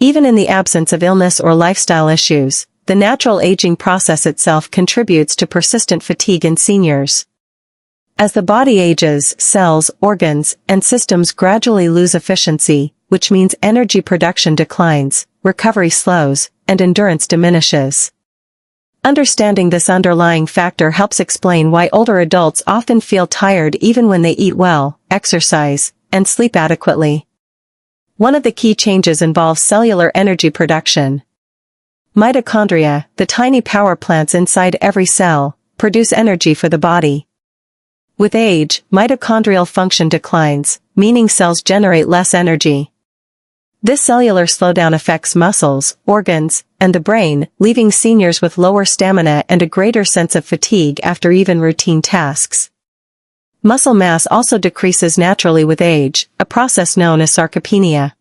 Even in the absence of illness or lifestyle issues, the natural aging process itself contributes to persistent fatigue in seniors. As the body ages, cells, organs, and systems gradually lose efficiency, which means energy production declines, recovery slows, and endurance diminishes. Understanding this underlying factor helps explain why older adults often feel tired even when they eat well, exercise, and sleep adequately. One of the key changes involves cellular energy production. Mitochondria, the tiny power plants inside every cell, produce energy for the body. With age, mitochondrial function declines, meaning cells generate less energy. This cellular slowdown affects muscles, organs, and the brain, leaving seniors with lower stamina and a greater sense of fatigue after even routine tasks. Muscle mass also decreases naturally with age, a process known as sarcopenia.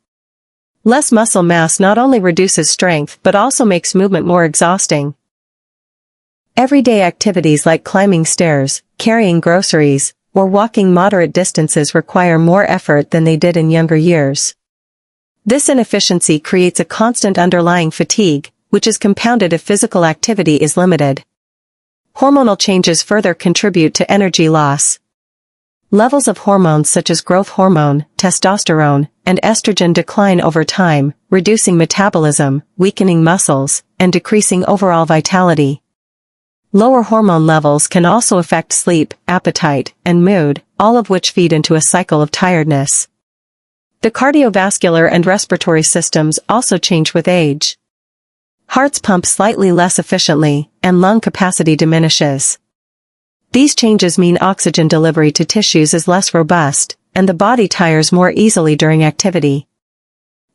Less muscle mass not only reduces strength but also makes movement more exhausting. Everyday activities like climbing stairs, carrying groceries, or walking moderate distances require more effort than they did in younger years. This inefficiency creates a constant underlying fatigue, which is compounded if physical activity is limited. Hormonal changes further contribute to energy loss. Levels of hormones such as growth hormone, testosterone, and estrogen decline over time, reducing metabolism, weakening muscles, and decreasing overall vitality. Lower hormone levels can also affect sleep, appetite, and mood, all of which feed into a cycle of tiredness. The cardiovascular and respiratory systems also change with age. Hearts pump slightly less efficiently, and lung capacity diminishes. These changes mean oxygen delivery to tissues is less robust, and the body tires more easily during activity.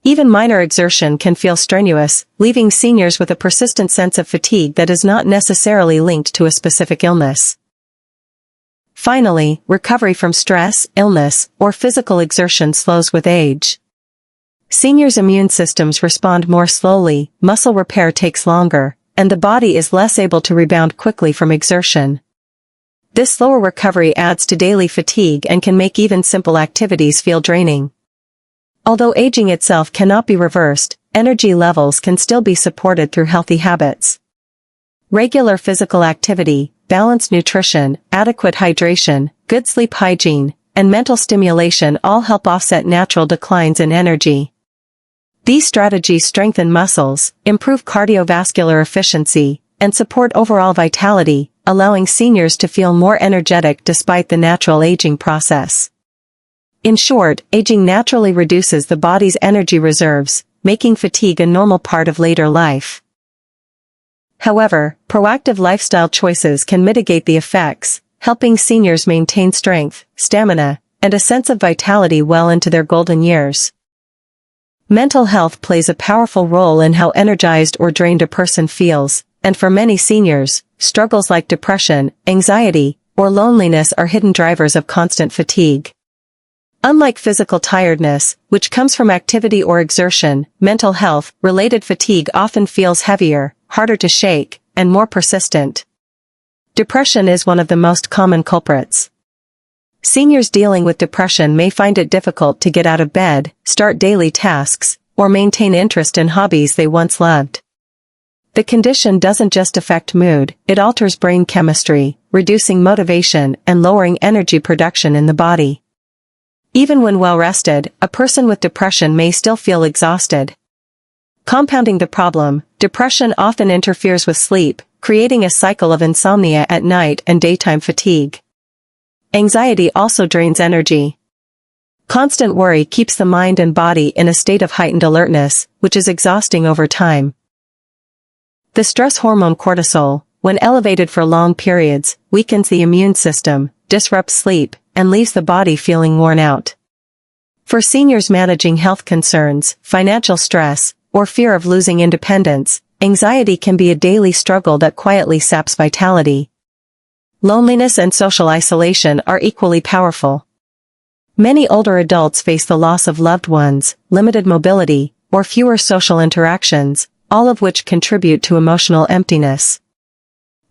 Even minor exertion can feel strenuous, leaving seniors with a persistent sense of fatigue that is not necessarily linked to a specific illness. Finally, recovery from stress, illness, or physical exertion slows with age. Seniors' immune systems respond more slowly, muscle repair takes longer, and the body is less able to rebound quickly from exertion. This slower recovery adds to daily fatigue and can make even simple activities feel draining. Although aging itself cannot be reversed, energy levels can still be supported through healthy habits. Regular physical activity, balanced nutrition, adequate hydration, good sleep hygiene, and mental stimulation all help offset natural declines in energy. These strategies strengthen muscles, improve cardiovascular efficiency, and support overall vitality, allowing seniors to feel more energetic despite the natural aging process. In short, aging naturally reduces the body's energy reserves, making fatigue a normal part of later life. However, proactive lifestyle choices can mitigate the effects, helping seniors maintain strength, stamina, and a sense of vitality well into their golden years. Mental health plays a powerful role in how energized or drained a person feels, and for many seniors, struggles like depression, anxiety, or loneliness are hidden drivers of constant fatigue. Unlike physical tiredness, which comes from activity or exertion, mental health-related fatigue often feels heavier, harder to shake, and more persistent. Depression is one of the most common culprits. Seniors dealing with depression may find it difficult to get out of bed, start daily tasks, or maintain interest in hobbies they once loved. The condition doesn't just affect mood, it alters brain chemistry, reducing motivation and lowering energy production in the body. Even when well rested, a person with depression may still feel exhausted. Compounding the problem, depression often interferes with sleep, creating a cycle of insomnia at night and daytime fatigue. Anxiety also drains energy. Constant worry keeps the mind and body in a state of heightened alertness, which is exhausting over time. The stress hormone cortisol, when elevated for long periods, weakens the immune system, disrupts sleep, and leaves the body feeling worn out. For seniors managing health concerns, financial stress, or fear of losing independence, anxiety can be a daily struggle that quietly saps vitality. Loneliness and social isolation are equally powerful. Many older adults face the loss of loved ones, limited mobility, or fewer social interactions, all of which contribute to emotional emptiness.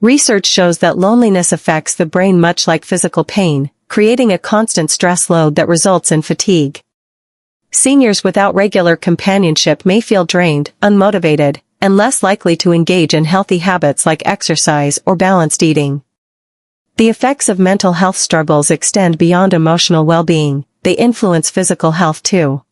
Research shows that loneliness affects the brain much like physical pain, creating a constant stress load that results in fatigue. Seniors without regular companionship may feel drained, unmotivated, and less likely to engage in healthy habits like exercise or balanced eating. The effects of mental health struggles extend beyond emotional well-being. They influence physical health too.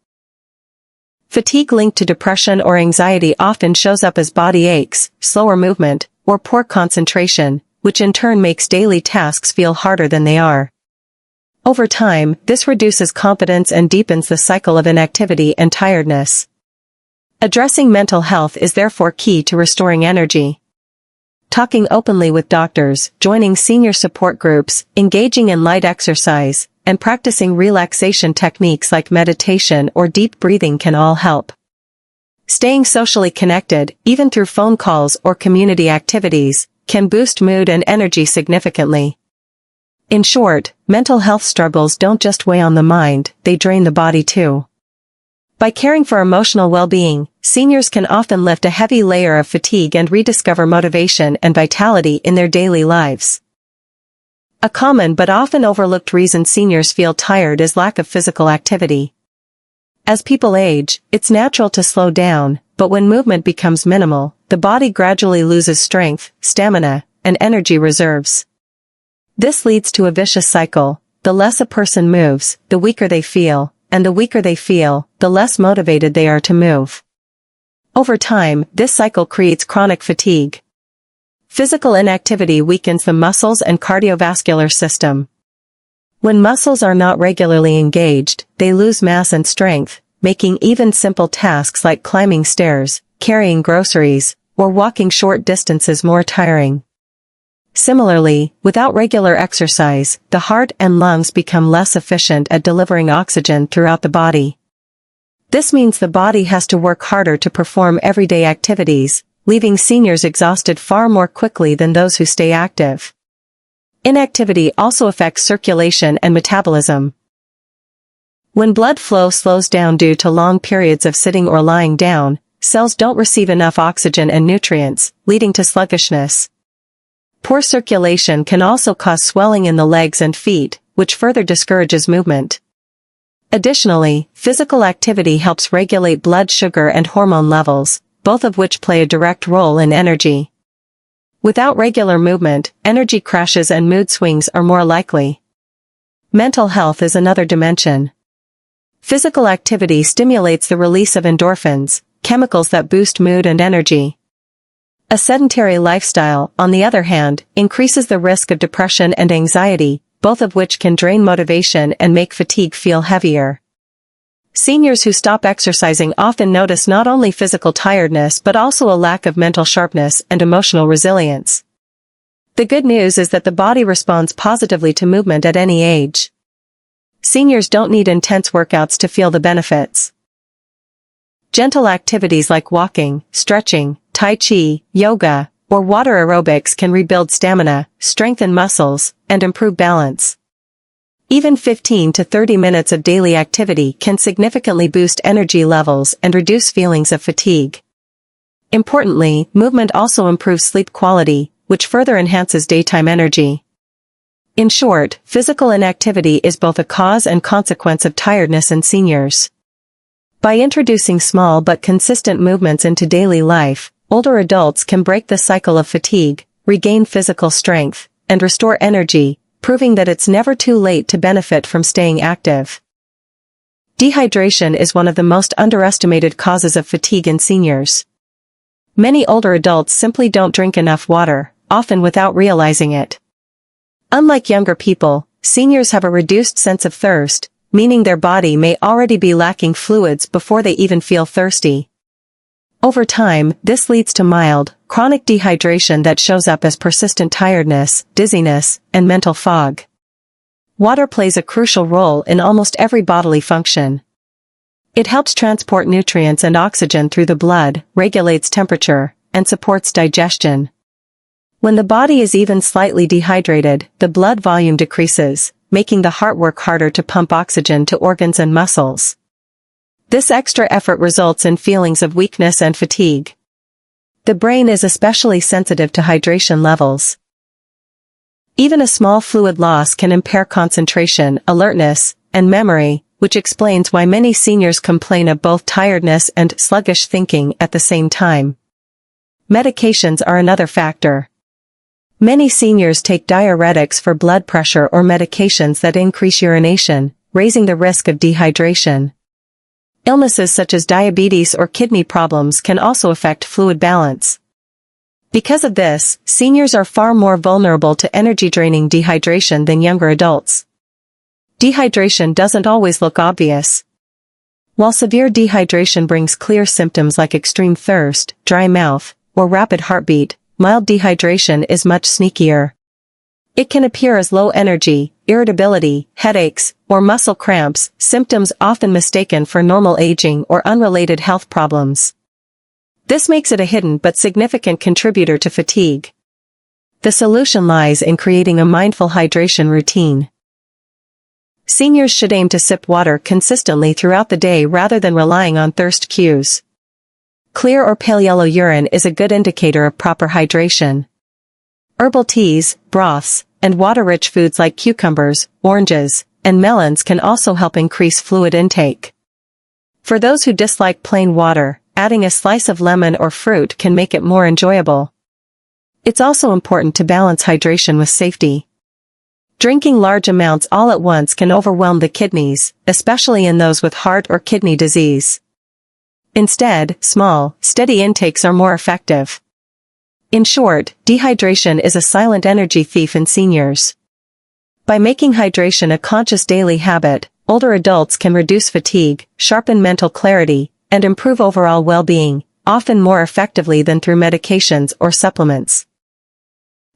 Fatigue linked to depression or anxiety often shows up as body aches, slower movement, or poor concentration, which in turn makes daily tasks feel harder than they are. Over time, this reduces confidence and deepens the cycle of inactivity and tiredness. Addressing mental health is therefore key to restoring energy. Talking openly with doctors, joining senior support groups, engaging in light exercise, and practicing relaxation techniques like meditation or deep breathing can all help. Staying socially connected, even through phone calls or community activities, can boost mood and energy significantly. In short, mental health struggles don't just weigh on the mind, they drain the body too. By caring for emotional well-being, seniors can often lift a heavy layer of fatigue and rediscover motivation and vitality in their daily lives. A common but often overlooked reason seniors feel tired is lack of physical activity. As people age, it's natural to slow down, but when movement becomes minimal, the body gradually loses strength, stamina, and energy reserves. This leads to a vicious cycle. The less a person moves, the weaker they feel, and the weaker they feel, the less motivated they are to move. Over time, this cycle creates chronic fatigue. Physical inactivity weakens the muscles and cardiovascular system. When muscles are not regularly engaged, they lose mass and strength, making even simple tasks like climbing stairs, carrying groceries, or walking short distances more tiring. Similarly, without regular exercise, the heart and lungs become less efficient at delivering oxygen throughout the body. This means the body has to work harder to perform everyday activities, leaving seniors exhausted far more quickly than those who stay active. Inactivity also affects circulation and metabolism. When blood flow slows down due to long periods of sitting or lying down, cells don't receive enough oxygen and nutrients, leading to sluggishness. Poor circulation can also cause swelling in the legs and feet, which further discourages movement. Additionally, physical activity helps regulate blood sugar and hormone levels, both of which play a direct role in energy. Without regular movement, energy crashes and mood swings are more likely. Mental health is another dimension. Physical activity stimulates the release of endorphins, chemicals that boost mood and energy. A sedentary lifestyle, on the other hand, increases the risk of depression and anxiety, both of which can drain motivation and make fatigue feel heavier. Seniors who stop exercising often notice not only physical tiredness but also a lack of mental sharpness and emotional resilience. The good news is that the body responds positively to movement at any age. Seniors don't need intense workouts to feel the benefits. Gentle activities like walking, stretching, tai chi, yoga, or water aerobics can rebuild stamina, strengthen muscles, and improve balance. Even 15 to 30 minutes of daily activity can significantly boost energy levels and reduce feelings of fatigue. Importantly, movement also improves sleep quality, which further enhances daytime energy. In short, physical inactivity is both a cause and consequence of tiredness in seniors. By introducing small but consistent movements into daily life, older adults can break the cycle of fatigue, regain physical strength, and restore energy, proving that it's never too late to benefit from staying active. Dehydration is one of the most underestimated causes of fatigue in seniors. Many older adults simply don't drink enough water, often without realizing it. Unlike younger people, seniors have a reduced sense of thirst, meaning their body may already be lacking fluids before they even feel thirsty. Over time, this leads to mild, chronic dehydration that shows up as persistent tiredness, dizziness, and mental fog. Water plays a crucial role in almost every bodily function. It helps transport nutrients and oxygen through the blood, regulates temperature, and supports digestion. When the body is even slightly dehydrated, the blood volume decreases, making the heart work harder to pump oxygen to organs and muscles. This extra effort results in feelings of weakness and fatigue. The brain is especially sensitive to hydration levels. Even a small fluid loss can impair concentration, alertness, and memory, which explains why many seniors complain of both tiredness and sluggish thinking at the same time. Medications are another factor. Many seniors take diuretics for blood pressure or medications that increase urination, raising the risk of dehydration. Illnesses such as diabetes or kidney problems can also affect fluid balance. Because of this, seniors are far more vulnerable to energy-draining dehydration than younger adults. Dehydration doesn't always look obvious. While severe dehydration brings clear symptoms like extreme thirst, dry mouth, or rapid heartbeat, mild dehydration is much sneakier. It can appear as low energy, irritability, headaches, or muscle cramps, symptoms often mistaken for normal aging or unrelated health problems. This makes it a hidden but significant contributor to fatigue. The solution lies in creating a mindful hydration routine. Seniors should aim to sip water consistently throughout the day rather than relying on thirst cues. Clear or pale yellow urine is a good indicator of proper hydration. Herbal teas, broths, and water-rich foods like cucumbers, oranges, and melons can also help increase fluid intake. For those who dislike plain water, adding a slice of lemon or fruit can make it more enjoyable. It's also important to balance hydration with safety. Drinking large amounts all at once can overwhelm the kidneys, especially in those with heart or kidney disease. Instead, small, steady intakes are more effective. In short, dehydration is a silent energy thief in seniors. By making hydration a conscious daily habit, older adults can reduce fatigue, sharpen mental clarity, and improve overall well-being, often more effectively than through medications or supplements.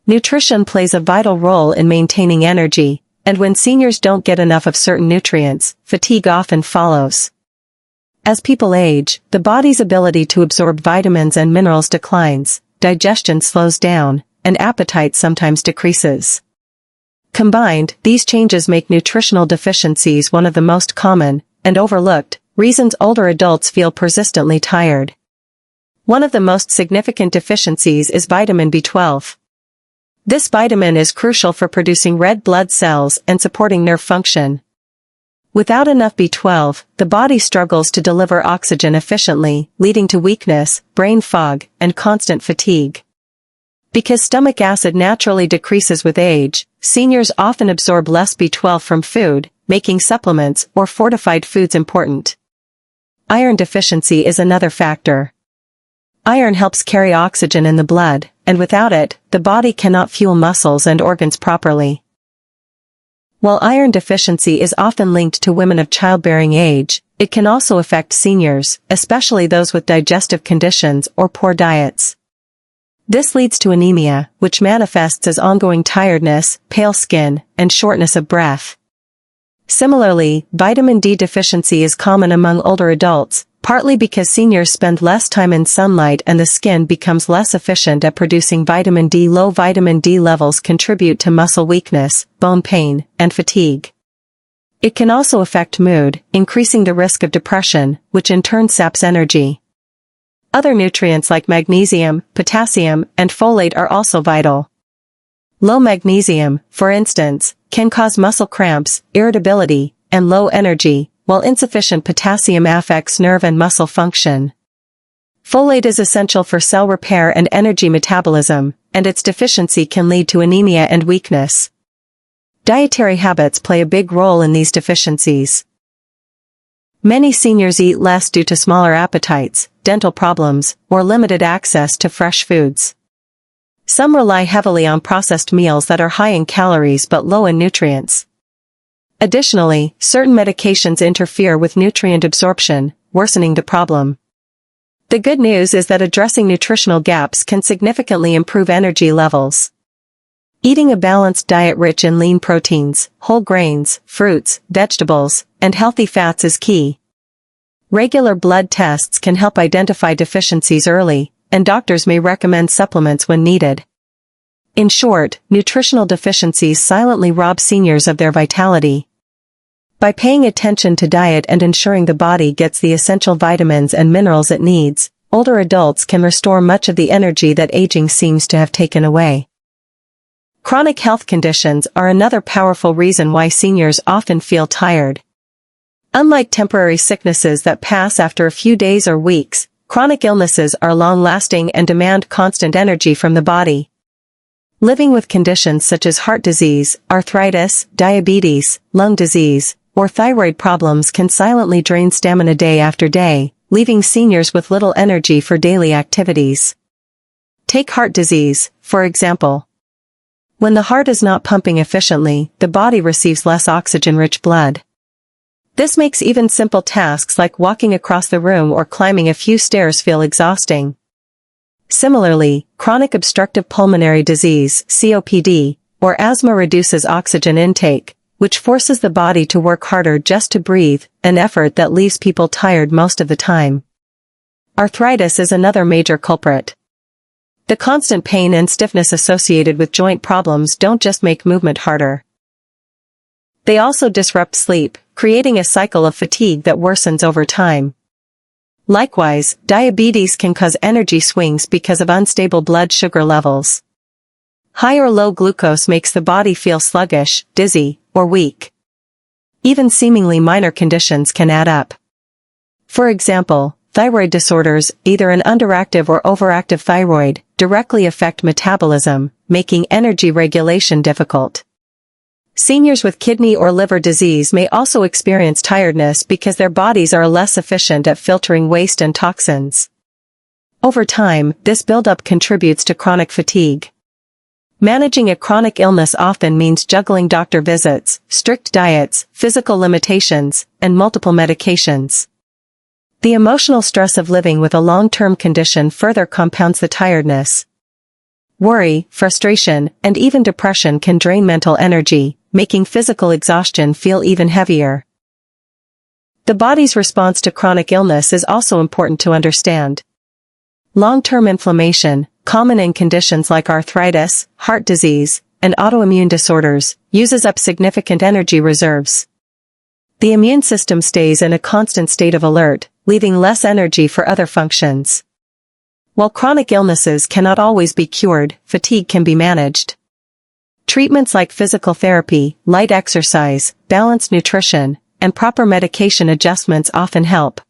Nutrition plays a vital role in maintaining energy, and when seniors don't get enough of certain nutrients, fatigue often follows. As people age, the body's ability to absorb vitamins and minerals declines, digestion slows down, and appetite sometimes decreases. Combined, these changes make nutritional deficiencies one of the most common, and overlooked, reasons older adults feel persistently tired. One of the most significant deficiencies is vitamin B12. This vitamin is crucial for producing red blood cells and supporting nerve function. Without enough B12, the body struggles to deliver oxygen efficiently, leading to weakness, brain fog, and constant fatigue. Because stomach acid naturally decreases with age, seniors often absorb less B12 from food, making supplements or fortified foods important. Iron deficiency is another factor. Iron helps carry oxygen in the blood, and without it, the body cannot fuel muscles and organs properly. While iron deficiency is often linked to women of childbearing age, it can also affect seniors, especially those with digestive conditions or poor diets. This leads to anemia, which manifests as ongoing tiredness, pale skin, and shortness of breath. Similarly, vitamin D deficiency is common among older adults, partly because seniors spend less time in sunlight and the skin becomes less efficient at producing vitamin D. Low vitamin D levels contribute to muscle weakness, bone pain, and fatigue. It can also affect mood, increasing the risk of depression, which in turn saps energy. Other nutrients like magnesium, potassium, and folate are also vital. Low magnesium, for instance, can cause muscle cramps, irritability, and low energy, while insufficient potassium affects nerve and muscle function. Folate is essential for cell repair and energy metabolism, and its deficiency can lead to anemia and weakness. Dietary habits play a big role in these deficiencies. Many seniors eat less due to smaller appetites, dental problems, or limited access to fresh foods. Some rely heavily on processed meals that are high in calories but low in nutrients. Additionally, certain medications interfere with nutrient absorption, worsening the problem. The good news is that addressing nutritional gaps can significantly improve energy levels. Eating a balanced diet rich in lean proteins, whole grains, fruits, vegetables, and healthy fats is key. Regular blood tests can help identify deficiencies early, and doctors may recommend supplements when needed. In short, nutritional deficiencies silently rob seniors of their vitality. By paying attention to diet and ensuring the body gets the essential vitamins and minerals it needs, older adults can restore much of the energy that aging seems to have taken away. Chronic health conditions are another powerful reason why seniors often feel tired. Unlike temporary sicknesses that pass after a few days or weeks, chronic illnesses are long-lasting and demand constant energy from the body. Living with conditions such as heart disease, arthritis, diabetes, lung disease, or thyroid problems can silently drain stamina day after day, leaving seniors with little energy for daily activities. Take heart disease, for example. When the heart is not pumping efficiently, the body receives less oxygen-rich blood. This makes even simple tasks like walking across the room or climbing a few stairs feel exhausting. Similarly, chronic obstructive pulmonary disease, COPD, or asthma reduces oxygen intake, which forces the body to work harder just to breathe, an effort that leaves people tired most of the time. Arthritis is another major culprit. The constant pain and stiffness associated with joint problems don't just make movement harder. They also disrupt sleep, creating a cycle of fatigue that worsens over time. Likewise, diabetes can cause energy swings because of unstable blood sugar levels. High or low glucose makes the body feel sluggish, dizzy, or weak. Even seemingly minor conditions can add up. For example, thyroid disorders, either an underactive or overactive thyroid, directly affect metabolism, making energy regulation difficult. Seniors with kidney or liver disease may also experience tiredness because their bodies are less efficient at filtering waste and toxins. Over time, this buildup contributes to chronic fatigue. Managing a chronic illness often means juggling doctor visits, strict diets, physical limitations, and multiple medications. The emotional stress of living with a long-term condition further compounds the tiredness. Worry, frustration, and even depression can drain mental energy, making physical exhaustion feel even heavier. The body's response to chronic illness is also important to understand. Long-term inflammation, common in conditions like arthritis, heart disease, and autoimmune disorders, uses up significant energy reserves. The immune system stays in a constant state of alert, leaving less energy for other functions. While chronic illnesses cannot always be cured, fatigue can be managed. Treatments like physical therapy, light exercise, balanced nutrition, and proper medication adjustments often help.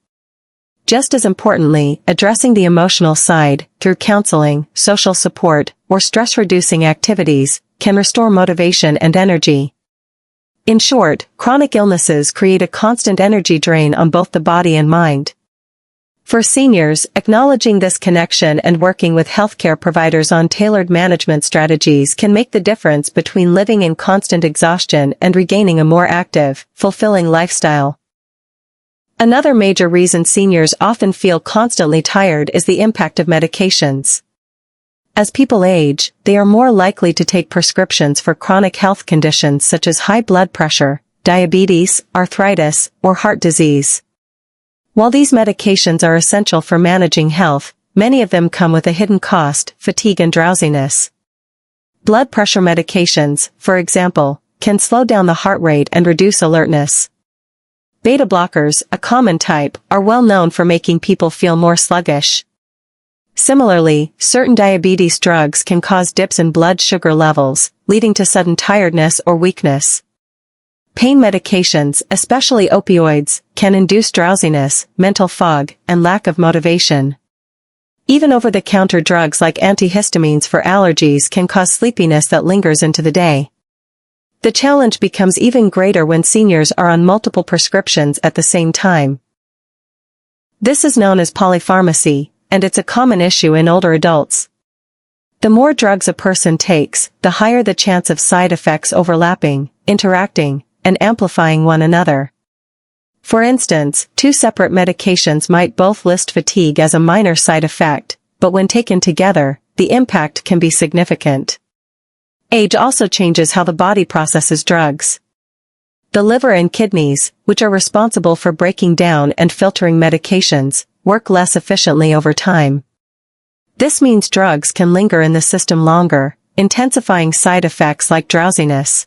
Just as importantly, addressing the emotional side, through counseling, social support, or stress-reducing activities, can restore motivation and energy. In short, chronic illnesses create a constant energy drain on both the body and mind. For seniors, acknowledging this connection and working with healthcare providers on tailored management strategies can make the difference between living in constant exhaustion and regaining a more active, fulfilling lifestyle. Another major reason seniors often feel constantly tired is the impact of medications. As people age, they are more likely to take prescriptions for chronic health conditions such as high blood pressure, diabetes, arthritis, or heart disease. While these medications are essential for managing health, many of them come with a hidden cost, fatigue and drowsiness. Blood pressure medications, for example, can slow down the heart rate and reduce alertness. Beta blockers, a common type, are well known for making people feel more sluggish. Similarly, certain diabetes drugs can cause dips in blood sugar levels, leading to sudden tiredness or weakness. Pain medications, especially opioids, can induce drowsiness, mental fog, and lack of motivation. Even over-the-counter drugs like antihistamines for allergies can cause sleepiness that lingers into the day. The challenge becomes even greater when seniors are on multiple prescriptions at the same time. This is known as polypharmacy, and it's a common issue in older adults. The more drugs a person takes, the higher the chance of side effects overlapping, interacting, and amplifying one another. For instance, two separate medications might both list fatigue as a minor side effect, but when taken together, the impact can be significant. Age also changes how the body processes drugs. The liver and kidneys, which are responsible for breaking down and filtering medications, work less efficiently over time. This means drugs can linger in the system longer, intensifying side effects like drowsiness.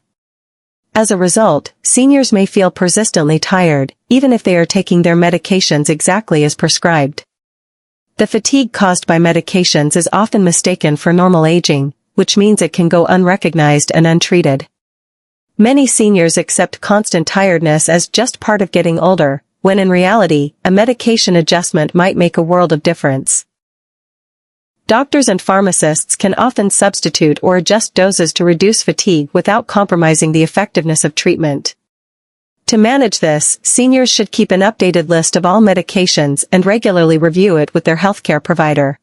As a result, seniors may feel persistently tired, even if they are taking their medications exactly as prescribed. The fatigue caused by medications is often mistaken for normal aging, which means it can go unrecognized and untreated. Many seniors accept constant tiredness as just part of getting older, when in reality, a medication adjustment might make a world of difference. Doctors and pharmacists can often substitute or adjust doses to reduce fatigue without compromising the effectiveness of treatment. To manage this, seniors should keep an updated list of all medications and regularly review it with their healthcare provider.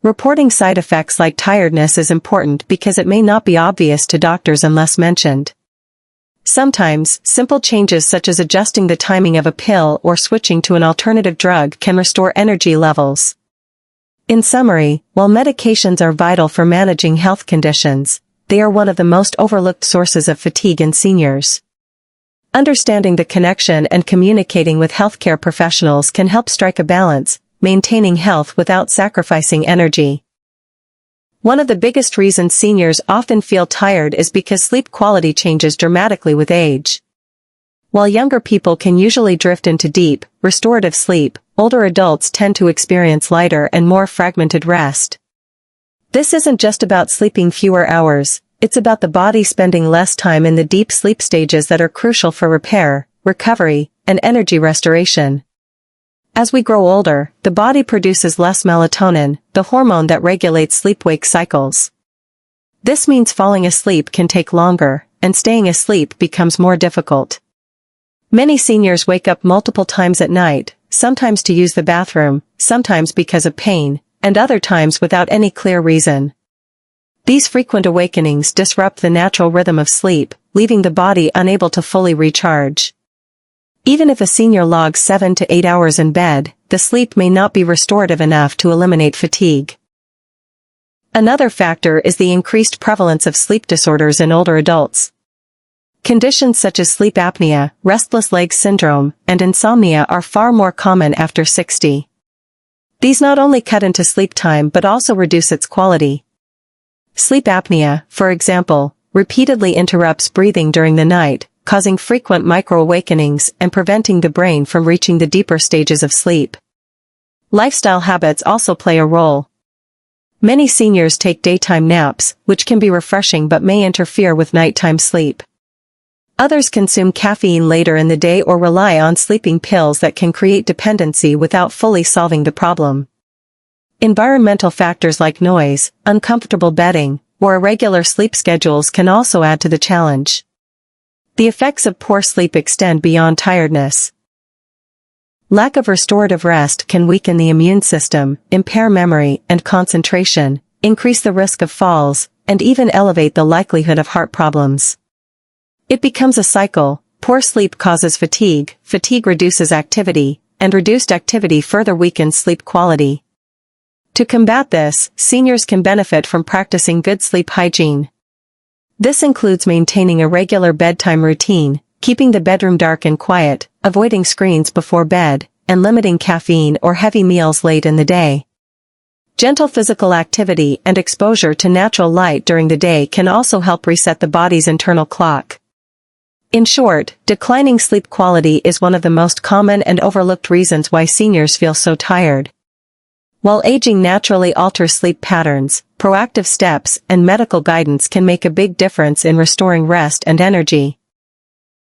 Reporting side effects like tiredness is important because it may not be obvious to doctors unless mentioned. Sometimes, simple changes such as adjusting the timing of a pill or switching to an alternative drug can restore energy levels. In summary, while medications are vital for managing health conditions, they are one of the most overlooked sources of fatigue in seniors. Understanding the connection and communicating with healthcare professionals can help strike a balance, maintaining health without sacrificing energy. One of the biggest reasons seniors often feel tired is because sleep quality changes dramatically with age. While younger people can usually drift into deep, restorative sleep, older adults tend to experience lighter and more fragmented rest. This isn't just about sleeping fewer hours, it's about the body spending less time in the deep sleep stages that are crucial for repair, recovery, and energy restoration. As we grow older, the body produces less melatonin, the hormone that regulates sleep-wake cycles. This means falling asleep can take longer, and staying asleep becomes more difficult. Many seniors wake up multiple times at night, sometimes to use the bathroom, sometimes because of pain, and other times without any clear reason. These frequent awakenings disrupt the natural rhythm of sleep, leaving the body unable to fully recharge. Even if a senior logs 7 to 8 hours in bed, the sleep may not be restorative enough to eliminate fatigue. Another factor is the increased prevalence of sleep disorders in older adults. Conditions such as sleep apnea, restless leg syndrome, and insomnia are far more common after 60. These not only cut into sleep time but also reduce its quality. Sleep apnea, for example, repeatedly interrupts breathing during the night, causing frequent micro-awakenings and preventing the brain from reaching the deeper stages of sleep. Lifestyle habits also play a role. Many seniors take daytime naps, which can be refreshing but may interfere with nighttime sleep. Others consume caffeine later in the day or rely on sleeping pills that can create dependency without fully solving the problem. Environmental factors like noise, uncomfortable bedding, or irregular sleep schedules can also add to the challenge. The effects of poor sleep extend beyond tiredness. Lack of restorative rest can weaken the immune system, impair memory and concentration, increase the risk of falls, and even elevate the likelihood of heart problems. It becomes a cycle. Poor sleep causes fatigue, fatigue reduces activity, and reduced activity further weakens sleep quality. To combat this, seniors can benefit from practicing good sleep hygiene. This includes maintaining a regular bedtime routine, keeping the bedroom dark and quiet, avoiding screens before bed, and limiting caffeine or heavy meals late in the day. Gentle physical activity and exposure to natural light during the day can also help reset the body's internal clock. In short, declining sleep quality is one of the most common and overlooked reasons why seniors feel so tired. While aging naturally alters sleep patterns, proactive steps and medical guidance can make a big difference in restoring rest and energy.